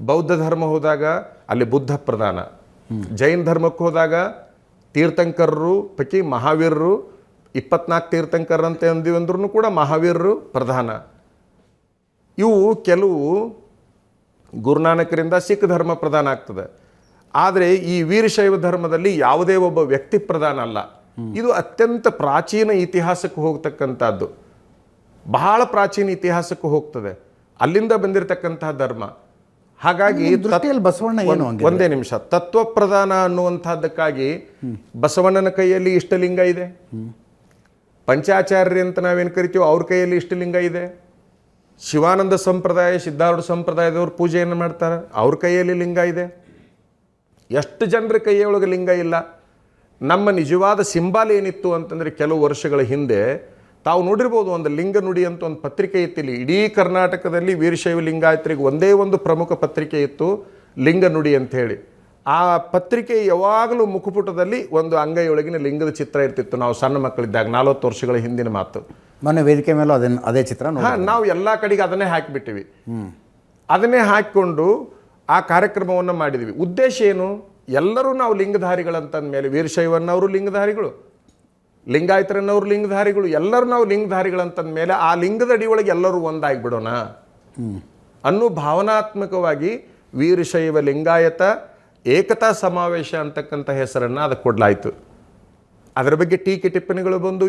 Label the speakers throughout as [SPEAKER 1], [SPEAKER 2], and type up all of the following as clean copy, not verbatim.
[SPEAKER 1] ಬೌದ್ಧ ಧರ್ಮ ಹೋದಾಗ ಅಲ್ಲಿ ಬುದ್ಧ ಪ್ರಧಾನ, ಜೈನ ಧರ್ಮಕ್ಕೆ ಹೋದಾಗ ತೀರ್ಥಂಕರರು ಪೈಕಿ ಮಹಾವೀರರು 24 ತೀರ್ಥಂಕರ ಅಂತ ಅಂದಿವಂದ್ರೂ ಕೂಡ ಮಹಾವೀರರು ಪ್ರಧಾನ. ಇವು ಕೆಲವು ಗುರುನಾನಕರಿಂದ ಸಿಖ್ ಧರ್ಮ ಪ್ರಧಾನ ಆಗ್ತದೆ. ಆದರೆ ಈ ವೀರಶೈವ ಧರ್ಮದಲ್ಲಿ ಯಾವುದೇ ಒಬ್ಬ ವ್ಯಕ್ತಿ ಪ್ರಧಾನ ಅಲ್ಲ. ಇದು ಅತ್ಯಂತ ಪ್ರಾಚೀನ ಇತಿಹಾಸಕ್ಕೆ ಹೋಗ್ತಕ್ಕಂಥದ್ದು, ಬಹಳ ಪ್ರಾಚೀನ ಇತಿಹಾಸಕ್ಕೆ ಹೋಗ್ತದೆ, ಅಲ್ಲಿಂದ ಬಂದಿರತಕ್ಕಂತಹ ಧರ್ಮ. ಹಾಗಾಗಿ
[SPEAKER 2] ಬಸವಣ್ಣ ಏನು
[SPEAKER 1] ಒಂದೇ ನಿಮಿಷ, ತತ್ವ ಪ್ರಧಾನ ಅನ್ನುವಂಥದ್ದಕ್ಕಾಗಿ ಬಸವಣ್ಣನ ಕೈಯಲ್ಲಿ ಇಷ್ಟಲಿಂಗ ಇದೆ, ಪಂಚಾಚಾರ್ಯ ಅಂತ ನಾವೇನು ಕರಿತೀವೋ ಅವ್ರ ಕೈಯಲ್ಲಿ ಇಷ್ಟಲಿಂಗ ಇದೆ, ಶಿವಾನಂದ ಸಂಪ್ರದಾಯ ಸಿದ್ಧಾರೂಢ ಸಂಪ್ರದಾಯದವ್ರು ಪೂಜೆಯನ್ನು ಮಾಡ್ತಾರೆ, ಅವ್ರ ಕೈಯಲ್ಲಿ ಲಿಂಗ ಇದೆ. ಎಷ್ಟು ಜನರ ಕೈಯೊಳಗೆ ಲಿಂಗ ಇಲ್ಲ. ನಮ್ಮ ನಿಜವಾದ ಸಿಂಬಾಲ್ ಏನಿತ್ತು ಅಂತಂದರೆ ಕೆಲವು ವರ್ಷಗಳ ಹಿಂದೆ ತಾವು ನೋಡಿರ್ಬೋದು, ಒಂದು ಲಿಂಗ ನುಡಿ ಅಂತ ಒಂದು ಪತ್ರಿಕೆ ಇತ್ತಿಲ್ಲಿ ಇಡೀ ಕರ್ನಾಟಕದಲ್ಲಿ ವೀರಶೈವ ಲಿಂಗಾಯತರಿಗೆ ಒಂದೇ ಒಂದು ಪ್ರಮುಖ ಪತ್ರಿಕೆ ಇತ್ತು, ಲಿಂಗ ನುಡಿ ಅಂತ ಹೇಳಿ. ಆ ಪತ್ರಿಕೆ ಯಾವಾಗಲೂ ಮುಖಪುಟದಲ್ಲಿ ಒಂದು ಅಂಗೈಯೊಳಗಿನ ಲಿಂಗದ ಚಿತ್ರ ಇರ್ತಿತ್ತು. ನಾವು ಸಣ್ಣ ಮಕ್ಕಳಿದ್ದಾಗ 40 ವರ್ಷಗಳ ಹಿಂದಿನ ಮಾತು.
[SPEAKER 2] ಮೊನ್ನೆ ವೇದಿಕೆ ಮೇಲೂ ಅದೇ ಚಿತ್ರ
[SPEAKER 1] ನಾವು ಎಲ್ಲ ಕಡೆಗೆ ಅದನ್ನೇ ಹಾಕಿಬಿಟ್ಟಿವಿ. ಅದನ್ನೇ ಹಾಕಿಕೊಂಡು ಆ ಕಾರ್ಯಕ್ರಮವನ್ನು ಮಾಡಿದ್ವಿ. ಉದ್ದೇಶ ಏನು? ಎಲ್ಲರೂ ನಾವು ಲಿಂಗಧಾರಿಗಳಂತಂದ ಮೇಲೆ ವೀರಶೈವನ್ನವರು ಲಿಂಗಧಾರಿಗಳು, ಲಿಂಗಾಯತರನ್ನವರು ಲಿಂಗಧಾರಿಗಳು, ಎಲ್ಲರೂ ನಾವು ಲಿಂಗಧಾರಿಗಳಂತಂದ ಮೇಲೆ ಆ ಲಿಂಗದ ಅಡಿಯೊಳಗೆ ಎಲ್ಲರೂ ಒಂದಾಗಿಬಿಡೋಣ ಅನ್ನೋ ಭಾವನಾತ್ಮಕವಾಗಿ ವೀರಶೈವ ಲಿಂಗಾಯತ ಏಕತಾ ಸಮಾವೇಶ ಅಂತಕ್ಕಂಥ ಹೆಸರನ್ನು ಅದಕ್ಕೆ ಕೊಡಲಾಯಿತು. ಅದರ ಬಗ್ಗೆ ಟೀಕೆ ಟಿಪ್ಪಣಿಗಳು ಬಂದು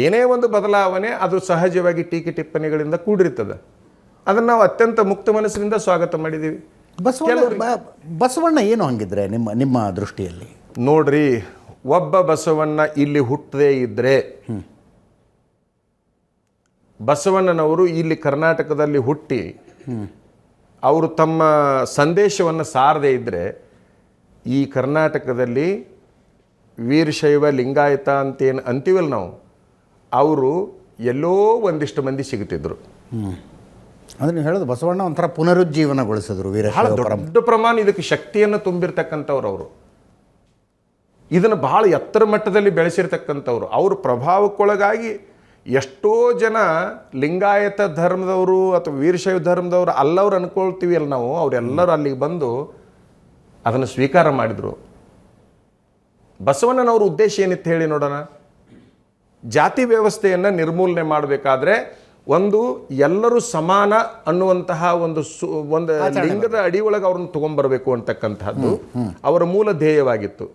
[SPEAKER 1] ಏನೇ ಒಂದು ಬದಲಾವಣೆ ಅದು ಸಹಜವಾಗಿ ಟೀಕೆ ಟಿಪ್ಪಣಿಗಳಿಂದ ಕೂಡಿರ್ತದೆ. ಅದನ್ನು ನಾವು ಅತ್ಯಂತ ಮುಕ್ತ ಮನಸ್ಸಿನಿಂದ ಸ್ವಾಗತ ಮಾಡಿದ್ದೀವಿ.
[SPEAKER 2] ಬಸವಣ್ಣ ಏನು ಹಂಗಿದ್ರೆ ನಿಮ್ಮ ದೃಷ್ಟಿಯಲ್ಲಿ?
[SPEAKER 1] ನೋಡ್ರಿ, ಒಬ್ಬ ಬಸವಣ್ಣ ಇಲ್ಲಿ ಹುಟ್ಟದೇ ಇದ್ದರೆ, ಬಸವಣ್ಣನವರು ಇಲ್ಲಿ ಕರ್ನಾಟಕದಲ್ಲಿ ಹುಟ್ಟಿ ಅವರು ತಮ್ಮ ಸಂದೇಶವನ್ನು ಸಾರದೇ ಇದ್ದರೆ ಈ ಕರ್ನಾಟಕದಲ್ಲಿ ವೀರಶೈವ ಲಿಂಗಾಯತ ಅಂತೇನು ಅಂತೀವಲ್ಲ ನಾವು, ಅವರು ಎಲ್ಲೋ ಒಂದಿಷ್ಟು ಮಂದಿ ಸಿಗುತ್ತಿದ್ರು.
[SPEAKER 2] ಅದನ್ನು ಹೇಳೋದು ಬಸವಣ್ಣ ಒಂಥರ ಪುನರುಜ್ಜೀವನಗೊಳಿಸಿದ್ರು.
[SPEAKER 1] ದೊಡ್ಡ ಪ್ರಮಾಣ ಇದಕ್ಕೆ ಶಕ್ತಿಯನ್ನು ತುಂಬಿರ್ತಕ್ಕಂಥವ್ರು ಅವರು. ಇದನ್ನು ಬಹಳ ಎತ್ತರ ಮಟ್ಟದಲ್ಲಿ ಬೆಳೆಸಿರ್ತಕ್ಕಂಥವ್ರು. ಅವ್ರ ಪ್ರಭಾವಕ್ಕೊಳಗಾಗಿ ಎಷ್ಟೋ ಜನ ಲಿಂಗಾಯತ ಧರ್ಮದವರು ಅಥವಾ ವೀರಶೈವ ಧರ್ಮದವರು ಅಲ್ಲವ್ರು ಅನ್ಕೊಳ್ತೀವಿ ಅಲ್ಲ ನಾವು, ಅವರೆಲ್ಲರೂ ಅಲ್ಲಿಗೆ ಬಂದು ಅದನ್ನು ಸ್ವೀಕಾರ ಮಾಡಿದರು. ಬಸವಣ್ಣನವ್ರ ಉದ್ದೇಶ ಏನಿತ್ತು ಹೇಳಿ ನೋಡೋಣ. ಜಾತಿ ವ್ಯವಸ್ಥೆಯನ್ನು ನಿರ್ಮೂಲನೆ ಮಾಡಬೇಕಾದ್ರೆ ಒಂದು ಎಲ್ಲರೂ ಸಮಾನ ಅನ್ನುವಂತಹ ಒಂದು ಲಿಂಗದ ಅಡಿಯೊಳಗೆ ಅವ್ರನ್ನ ತೊಗೊಂಡ್ಬರ್ಬೇಕು ಅಂತಕ್ಕಂಥದ್ದು ಅವರ ಮೂಲ ಧ್ಯೇಯವಾಗಿತ್ತು.